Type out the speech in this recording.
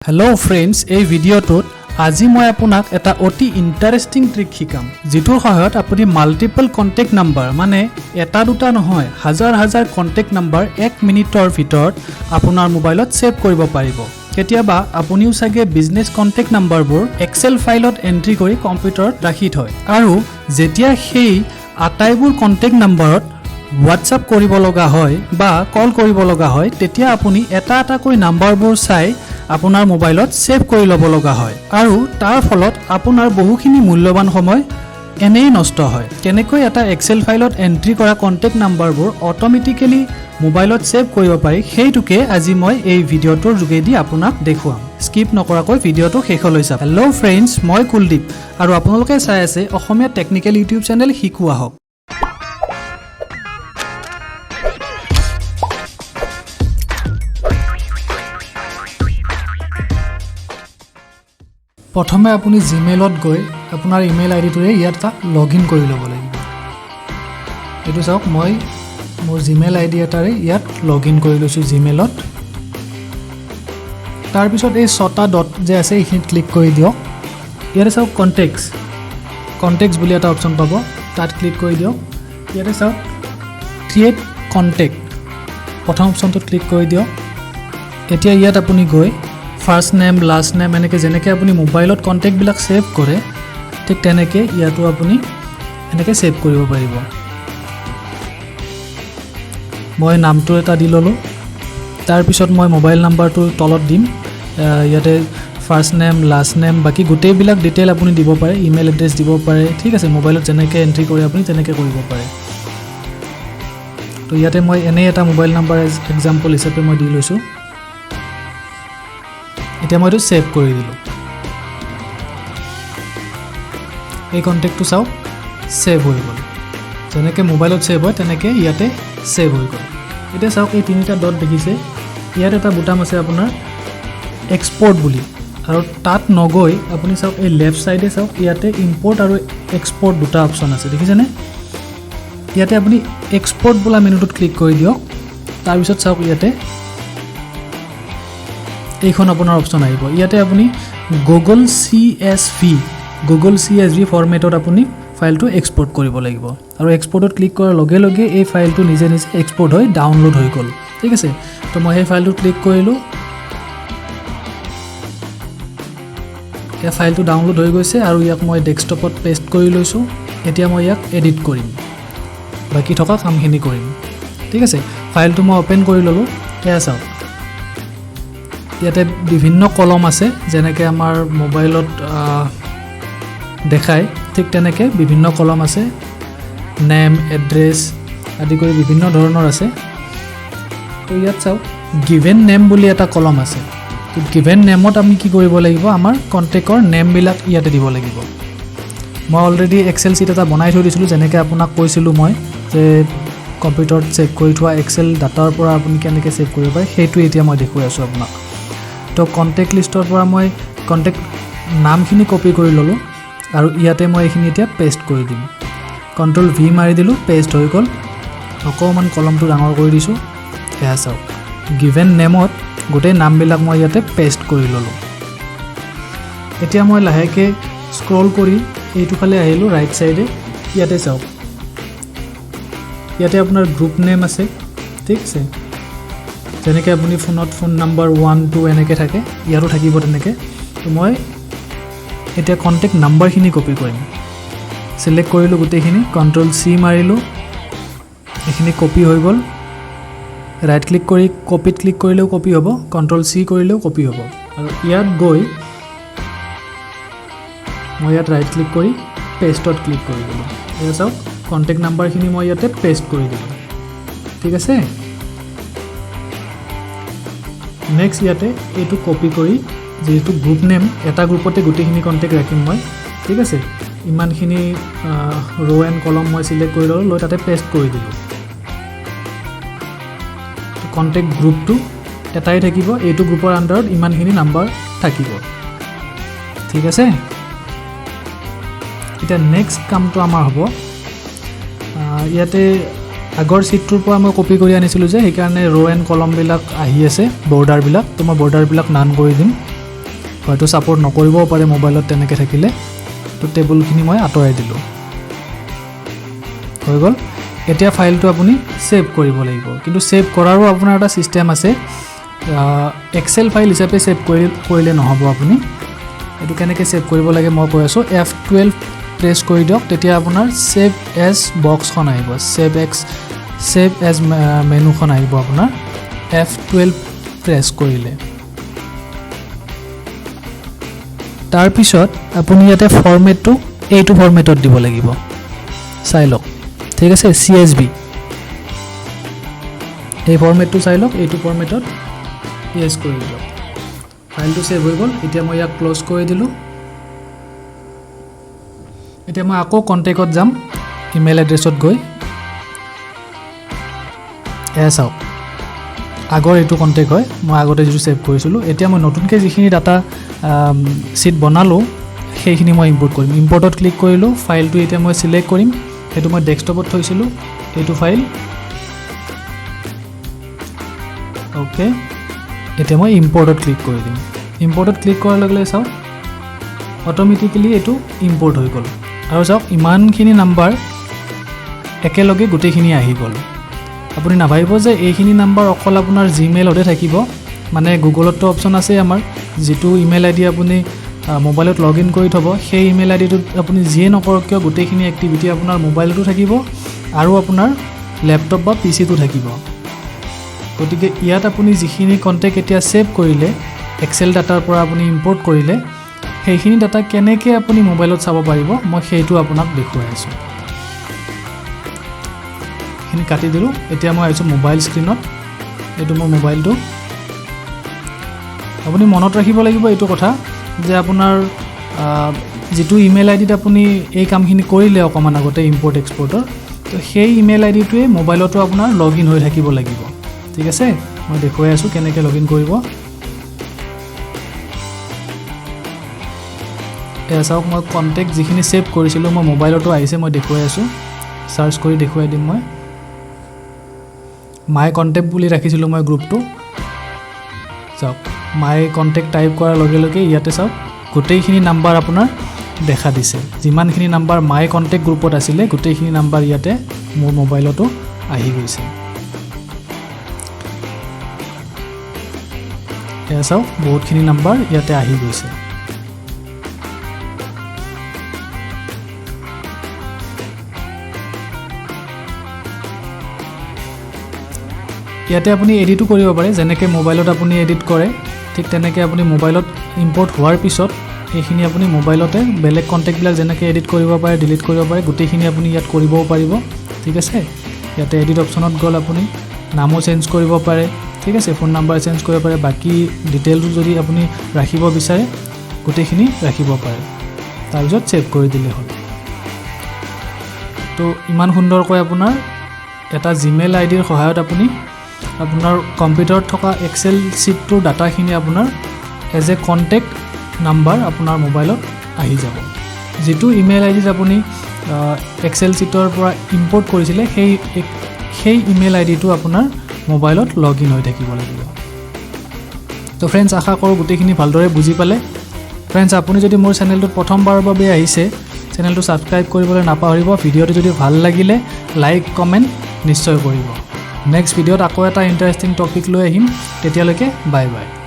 Hello friends, এই ভিডিওটোত আজি মই আপোনাক এটা অতি ইন্টাৰেষ্টিং ট্ৰিক শিকাম যেটোৰ সহায়ত আপুনি মাল্টিপল কন্টেক্ট নাম্বাৰ মানে এটা দুটা নহয় হাজাৰ হাজাৰ কন্টেক্ট নাম্বাৰ 1 মিনিটৰ ভিতৰত আপোনাৰ মোবাইলত সেভ কৰিব পাৰিব কেতিয়াবা আপুনিও সাগে বিজনেস কন্টেক্ট নাম্বাৰবোৰ এক্সেল ফাইলত এন্ট্ৰি কৰি কম্পিউটাৰত ৰাখি থয় আৰু যেতিয়া সেই আটাইবোৰ কন্টেক্ট নাম্বাৰত WhatsApp কৰিব লগা হয় বা কল কৰিব লগা হয় তেতিয়া আপুনি এটা এটা কৈ নাম্বাৰবোৰ চাই আপোনাৰ মোবাইলত সেভ কৰি ল'ব লগা হয় আৰু তাৰ ফলত আপোনাৰ বহুখিনি মূল্যৱান সময় এনেই নষ্ট হয় কেনেকৈ এটা এক্সেল ফাইলত এন্ট্ৰি কৰা কন্টেক্ট নাম্বাৰবোৰ অটোমেটিক্যালি মোবাইলত সেভ কৰিব পাৰি সেইটোকে আজি মই এই ভিডিওটোৰ যোগেদি আপোনাক দেখুৱাম স্কিপ নকৰাকৈ ভিডিওটো শেষলৈ চাওক হেল্ল ফ্ৰেণ্ডছ মই কুলদীপ আৰু আপোনালোকে চাই আছে অসমীয়া টেকনিক্যাল ইউটিউব চেনেল শিকোৱা হওক প্ৰথমে আপুনি জিমেইলত গৈ আপোনাৰ ইমেইল আইডিটোৰে ইয়াত লগইন কৰি ল'ব লাগিব এটো চাওক মই মোৰ জিমেইল আইডি এটাৰে ইয়াত লগইন কৰি লৈছো জিমেইলত তাৰ পিছত এই ছটা ডট যে আছে এইখিনিত ক্লিক কৰি দিয়ক ইয়াতে চাওক কন্টেক্টস বুলি এটা অপচন পাব তাত ক্লিক কৰি দিয়ক ইয়াতে চাওক ক্ৰিয়েট কন্টেক্ট প্ৰথম অপচনটোত ক্লিক কৰি দিয়ক এতিয়া ইয়াত আপুনি গৈ ফাৰ্স্ট নেম লাষ্ট নেম এনেকে যেনেকে আপুনি মোবাইলত কন্টেক্ট বিলাক সেভ কৰে ঠিক তেনেকে ইয়াতো আপুনি এনেকে সেভ কৰিব পাৰিব মই নামটো এটা দি ললো তাৰ পিছত মই মোবাইল নাম্বাৰটো তলত দিম ইয়াতে ফাৰ্স্ট নেম লাষ্ট নেম বাকি গোটেই বিলাক ডিটেইল আপুনি দিব পাৰে ইমেইল এড্ৰেছ দিব পাৰে ঠিক আছে মোবাইলত যেনেকে এন্ট্ৰি কৰি আপুনি তেনেকে কৰিব পাৰে তো ইয়াতে মই এনে এটা মোবাইল নাম্বাৰ এক্সাম্পল হিচাপে মই দি লৈছো এতিয়া মই এটো সেভ কৰি দিলো এই কন্টেক্টটো চাও সেভ হৈ গল যেনেকে মোবাইলত সেভ হয় তেনেকে ইয়াতে সেভ হৈ গল এতিয়া চাওক এই তিনিটা ডট দেখিছে ইয়াত এটা বুটাম আছে আপোনাৰ এক্সপোৰ্ট বুলি আৰু তাত নগৈ আপুনি চাওক এই লেফট সাইডে চাওক ইয়াতে ইম্পোৰ্ট আৰু এক্সপোৰ্ট দুটা অপচন আছে দেখিছেনে ইয়াতে আপুনি এক্সপোৰ্ট বোলা মেনুটোত ক্লিক কৰি দিয়ক তাৰ পিছত চাওক ইয়াতে এইখন আপোনাৰ অপচন আহিব ইয়াতে আপুনি গুগল CSV ফৰমেটত আপুনি ফাইলটো এক্সপোৰ্ট কৰিব লাগিব আৰু এক্সপোৰ্টত ক্লিক কৰাৰ লগে লগে এই ফাইলটো নিজে নিজে এক্সপোৰ্ট হৈ ডাউনলোড হৈ গল ঠিক আছে তো মই এই ফাইলটো ক্লিক কৰিলো এই ফাইলটো ডাউনলোড হৈ গৈছে আৰু ইয়াক মই ডেস্কটপত পেষ্ট কৰি লৈছো এতিয়া মই ইয়াক এডিট কৰিম বাকি থকা কামখিনি কৰিম ঠিক আছে ফাইলটো মই ওপেন কৰি ললো এয়া চাওক ইয়াতে বিভিন্ন কলম আছে যেনেকৈ আমাৰ মোবাইলত দেখায় ঠিক তেনেকৈ বিভিন্ন কলম আছে নেম এড্ৰেছ আদি কৰি বিভিন্ন ধৰণৰ আছে তো ইয়াত চাওক গিভেন নেম বুলি এটা কলম আছে তো গিভেন নেমত আমি কি কৰিব লাগিব আমাৰ কন্টেক্টৰ নেমবিলাক ইয়াতে দিব লাগিব মই অলৰেডি এক্সেল শীট এটা বনাই থৈ দিছিলোঁ যেনেকৈ আপোনাক কৈছিলোঁ মই যে কম্পিউটাৰত চেভ কৰি থোৱা এক্সেল ডাটাৰ পৰা আপুনি কেনেকৈ চেভ কৰিব পাৰে সেইটো এতিয়া মই দেখুৱাই আছোঁ আপোনাক তো কন্টেক্ট লিষ্টৰ পৰা মই কন্টেক্ট নামখিনি কপি কৰি ললো আৰু ইয়াতে মই এইখিনি এতিয়া পেষ্ট কৰি দিম কন্ট্ৰোল V মাৰি দিলো পেষ্ট হৈ গল অকমান কলমটো ডাঙৰ কৰি দিছো এয়া চাওক গিভেন নেমত গোটেই নামবিলাক মই ইয়াতে পেষ্ট কৰি ললো এতিয়া মই লাহেকে স্ক্ৰল কৰি এইটো ফালে আহিলো ৰাইট সাইডে ইয়াতে চাওক ইয়াতে আপোনাৰ গ্ৰুপ নেম আছে ঠিক আছে যেনেকৈ আপুনি ফোনত ফোন নাম্বাৰ 1 2 এনেকৈ থাকে ইয়াৰো থাকিব তেনেকৈ তো মই এতিয়া কন্টেক্ট নাম্বাৰখিনি কপি কৰিম সিলেক্ট কৰিলো গোটেইখিনি কন্ট্ৰোল C মাৰিলো এইখিনি কপি হৈ গল ৰাইট ক্লিক কৰি কপিত ক্লিক কৰিলেও কপি হ'ব কন্ট্ৰোল C কৰিলেও কপি হ'ব আৰু ইয়াত গৈ মই ইয়াত ৰাইট ক্লিক কৰি পেষ্টত ক্লিক কৰি দিলো এয়া চাওক কন্টেক্ট নাম্বাৰখিনি মই ইয়াতে পেষ্ট কৰি দিলো ঠিক আছে নেক্সট ইয়াতে এইটো কপি কৰি যেটো গ্ৰুপ নেম এটা গ্ৰুপতে গোটেইখিনি কন্টেক্ট ৰাখিম মই ঠিক আছে ইমানখিনি ৰো এণ্ড কলম মই সিলেক্ট কৰি ললো লৈ তাতে পেষ্ট কৰি দিলো কন্টেক্ট গ্ৰুপটো এটাই থাকিব এইটো গ্ৰুপৰ আন্ডাৰত ইমানখিনি নাম্বাৰ থাকিব ঠিক আছে এটা নেক্সট কামটো আমাৰ হ'ব ইয়াতে আগৰ শীটটোৰ পৰা মই কপি কৰি আনিছিলোঁ যে সেইকাৰণে ৰো এণ্ড কলম বিলাক আহি আছে বৰ্ডাৰ বিলাক তো মই বৰ্ডাৰ বিলাক নান কৰি দিম হয়তো সাপোৰ্ট নকৰিবও পাৰে মোবাইলত তেনেকৈ থাকিলে তো টেবুলখিনি মই আঁতৰাই দিলোঁ হৈ গ'ল এতিয়া ফাইলটো আপুনি সেভ কৰিব লাগিব কিন্তু সেভ কৰাৰো আপোনাৰ এটা সিস্টেম আছে এক্সেল ফাইল হিচাপে সেভ কৰিলে নহব আপুনি এটো কেনেকৈ সেভ কৰিব লাগে মই কৈ আছো F12 প্ৰেছ কৰি দিয়ক তেতিয়া আপোনাৰ সেভ এজ বক্সখন আহিব সেভ এজ মেনুখন আহিব আপোনাৰ F12 প্ৰেছ কৰিলে তাৰ পিছত আপুনি ইয়াতে ফৰমেটটো এইটো ফৰমেটত দিব লাগিব চাই লওক ঠিক আছে CSV এই ফৰমেটটো চাই লওক এইটো ফৰমেটত ইয়েস কৰি দিয়ক ফাইলটো সেভ হৈ গ'ল এতিয়া মই ইয়াক ক্লোজ কৰি দিলো এতিয়া মই আকৌ কন্টেক্টত যাম ইমেইল এড্ৰেছত গৈ চাওক আগৰ এইটো কন্টেক্ট হয় মই আগতে যেটো সেভ কৰিছিলো এতিয়া মই নতুনকৈ যিখিনি ডাটা শীট বনালো সেইখিনি মই ইম্পোৰ্ট কৰিম ইম্পোৰ্টত ক্লিক কৰিলো ফাইলটো এতিয়া মই সিলেক্ট কৰিম এটো মই ডেস্কটপত থৈছিলো এইটো ফাইল ওকে এতিয়া মই ইম্পোৰ্টত ক্লিক কৰি দিম ইম্পোৰ্টত ক্লিক কৰাৰ লগে লগে চাওক অটোমেটিক্যালি এটো ইম্পোৰ্ট হৈ গ'ল আৰু চাওক ইমানখিনি নাম্বাৰ একেলগে গোটেইখিনি আহি গ'ল আপুনি নাভাবিব যে এইখিনি নাম্বাৰ অকল আপোনাৰ জিমেইলতে থাকিব মানে গুগলতো অপচন আছে আমাৰ যেটো ইমেইল আইডি আপুনি মোবাইলত লগইন কৰি থব সেই ইমেইল আইডিটো আপুনি জিয়ে নকৰক কিয় গোটেইখিনি এক্টিভিটি আপোনাৰ মোবাইলতো থাকিব আৰু আপোনাৰ ল্যাপটপ বা পিসিটো থাকিব গতিকে ইয়াত আপুনি যিখিনি কন্টেক্ট এতিয়া সেভ কৰিলে এক্সেল ডাটাৰ পৰা আপুনি ইম্পোৰ্ট কৰিলে সেইখিনি ডাটা কেনেকৈ আপুনি মোবাইলত চাব পাৰিব মই সেইটো আপোনাক দেখুৱাই আছো খিনি কাটি দিলো এতিয়া মই আইছো মোবাইল স্ক্ৰিনত এটো মোৰ মোবাইলটো আপুনি মনত ৰাখিব লাগিব এইটো কথা যে আপোনাৰ যেটো ইমেইল আইডিত আপুনি এই কামখিনি কৰিলে অকমান আগতে ইম্পোৰ্ট এক্সপোৰ্টৰ তো সেই ইমেইল আইডিটোৱে মোবাইলতো আপোনাৰ লগইন হৈ থাকিব লাগিব ঠিক আছে মই দেখুৱাই আছো কেনেকৈ লগইন কৰিব এয়া চাওক মই কন্টেক্ট যিখিনি সেভ কৰিছিলো মই মোবাইলতো আহিছে মই দেখুৱাই আছো সাৰ্চ কৰি দেখুৱাই দিম মই মাই কন্টেক্ট বুলি ৰাখিছিলো মই গ্ৰুপটো চাওক মাই কন্টেক্ট টাইপ কৰাৰ লগে লগে ইয়াতে চাওক গোটেইখিনি নাম্বাৰ আপোনাৰ দেখা দিছে যিমানখিনি নাম্বাৰ মাই কন্টেক্ট গ্ৰুপত আছিল গোটেইখিনি নাম্বাৰ ইয়াতে মোৰ মোবাইলতো আহি গৈছে এয়া চাওক বহুতখিনি নাম্বাৰ ইয়াতে আহি গৈছে ইয়াতে আপুনি এডিটো কৰিব পাৰে যেনেকৈ মোবাইলত আপুনি এডিট কৰে ঠিক তেনেকৈ আপুনি মোবাইলত ইম্পোৰ্ট হোৱাৰ পিছত এইখিনি আপুনি মোবাইলতে বেলেগ কন্টেক্টবিলাক যেনেকৈ এডিট কৰিব পাৰে ডিলিট কৰিব পাৰে গোটেইখিনি আপুনি ইয়াত কৰিবও পাৰিব ঠিক আছে ইয়াতে এডিট অপচনত গ'ল আপুনি নামো চেঞ্জ কৰিব পাৰে ঠিক আছে ফোন নাম্বাৰ চেঞ্জ কৰিব পাৰে বাকি ডিটেইলটো যদি আপুনি ৰাখিব বিচাৰে গোটেইখিনি ৰাখিব পাৰে তাৰপিছত সেভ কৰি দিলে হ'ল তো ইমান সুন্দৰকৈ আপোনাৰ এটা জিমেইল আইডিৰ সহায়ত আপুনি আপোনাৰ কম্পিউটাৰত থকা এক্সেল শীটটোৰ ডাটাখিনি আপোনাৰ এজ এ কন্টেক্ট নাম্বাৰ আপোনাৰ মোবাইলত আহি যাব যেটো ইমেইল আইডিত আপুনি এক্সেল শীটৰ পৰা ইম্পোৰ্ট কৰিছিলে সেই ইমেইল আইডিটো আপোনাৰ মোবাইলত লগইন হৈ থাকিব লাগিব তো ফ্ৰেন্ডছ আশা কৰোঁ গোটেইখিনি ভালদৰে বুজি পালে ফ্ৰেন্ডছ আপুনি যদি মোৰ চেনেলটোত প্ৰথমবাৰৰ বাবে আহিছে চেনেলটো সাবস্ক্ৰাইব কৰিবলৈ নাপাহৰিব ভিডিঅটো যদি ভাল লাগিলে লাইক কমেন্ট নিশ্চয় কৰিব নেক্সট ভিডিঅ'ত আকৌ এটা ইন্টাৰেষ্টিং টপিক লৈ আহিম তেতিয়ালৈকে বাই বাই